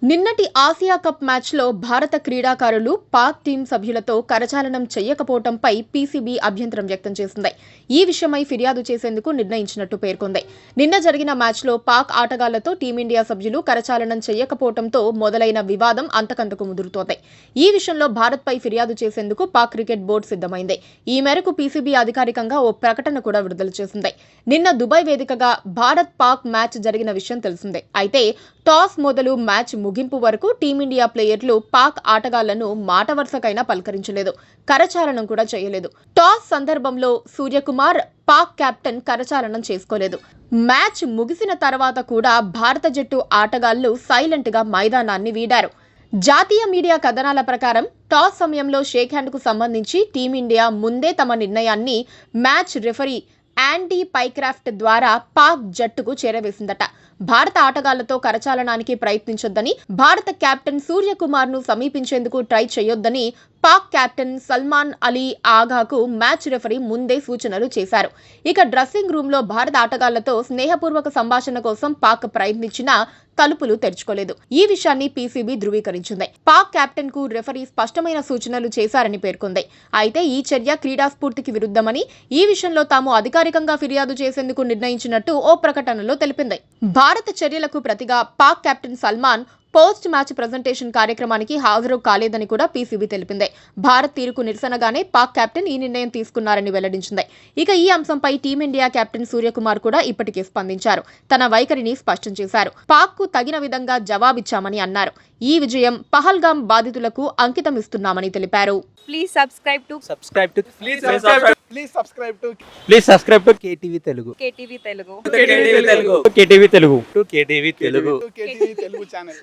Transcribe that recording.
నిన్నటి Asia cup మ్యాచ్లో భారత క్రీడాకారులు పాక్ టీం సభ్యులతో కరచాలనం చేయకపోవడంపై పీసీబీ అభ్యంతరం వ్యక్తం చేసింది. ఈ విషయమై ఫిర్యాదు చేసేందుకు నిర్ణయించినట్టు పేర్కొంది. నిన్న జరిగిన మ్యాచ్లో పాక్ ఆటగాళ్లతో టీమిండియా సభ్యులు కరచాలనం చేయకపోవడంతో మొదలైన వివాదం అంతకంతకు ముదురుతోంది. ఈ విషయంలో భారత్పై ఫిర్యాదు చేసేందుకు పాక్ క్రికెట్ బోర్డు సిద్ధమైంది. ఈ మేరకు పీసీబీ అధికారికంగా ఓ ప్రకటన కూడా విడుదల చేసింది. నిన్న దుబాయ్ వేదికగా భారత్ పాక్ మ్యాచ్ జరిగిన విషయం తెలిసిందే. అయితే టాస్ మొదలు మ్యాచ్ ముగింపు వరకు టీమిండియా ప్లేయర్లు పాక్ ఆటగాళ్లను మాట వరుసకైనా పలకరించలేదు, కరచాలనం కూడా చేయలేదు. టాస్ సందర్భంలో సూర్యకుమార్ పాక్ కెప్టెన్ కరచాలనం చేసుకోలేదు. మ్యాచ్ ముగిసిన తర్వాత కూడా భారత జట్టు ఆటగాళ్లు సైలెంట్ గా మైదానాన్ని వీడారు. జాతీయ మీడియా కథనాల ప్రకారం టాస్ సమయంలో షేక్ హ్యాండ్ కు సంబంధించి టీమిండియా ముందే తమ నిర్ణయాన్ని మ్యాచ్ రెఫరీ యాండీ పైక్రాఫ్ట్ ద్వారా పాక్ జట్టుకు చేరవేసిందట. భారత ఆటగాళ్లతో కరచాలనానికి ప్రయత్నించొద్దని, భారత కెప్టెన్ సూర్యకుమార్ ను సమీపించేందుకు ట్రై చేయొద్దని పాక్ కెప్టెన్ సల్మాన్ అలీ ఆగాకు మ్యాచ్ రెఫరీ ముందే సూచనలు చేశారు. ఇక డ్రెస్సింగ్ రూమ్ లో భారత ఆటగాళ్లతో స్నేహపూర్వక సంభాషణ కోసం పాక్ ప్రయత్నించినా తలుపులు తెరుచుకోలేదు. ఈ విషయాన్ని పీసీబీ ధృవీకరించింది. పాక్ కెప్టెన్ కు రెఫరీ స్పష్టమైన సూచనలు చేశారని పేర్కొంది. అయితే ఈ చర్య క్రీడా స్ఫూర్తికి విరుద్ధమని, ఈ విషయంలో తాము అధికారికంగా ఫిర్యాదు చేసేందుకు నిర్ణయించినట్టు ఓ ప్రకటనలో తెలిపింది. భారత చర్యలకు ప్రతిగా Pak captain Salman post match presentation కార్యక్రమానికి హాజరు కాలేదని కూడా పీసీబీ తెలిపింది. భారత్ తీరుకు నిరసనగానే పాక్ కెప్టెన్ ఈ నిర్ణయం తీసుకున్నారని వెల్లడించింది. ఇక ఈ అంశంపై టీమిండియా కెప్టెన్ సూర్యకుమార్ కూడా ఇప్పటికే స్పందించారు. తన వైఖరిని స్పష్టం చేశారు. పాక్ కు తగిన విధంగా జవాబిచ్చామని అన్నారు. ఈ విజయం పహల్గాం బాధితులకు అంకితం ఇస్తున్నామని తెలిపారు. Please subscribe to KTV Telugu. KTV Telugu. KTV Telugu. KTV Telugu channel.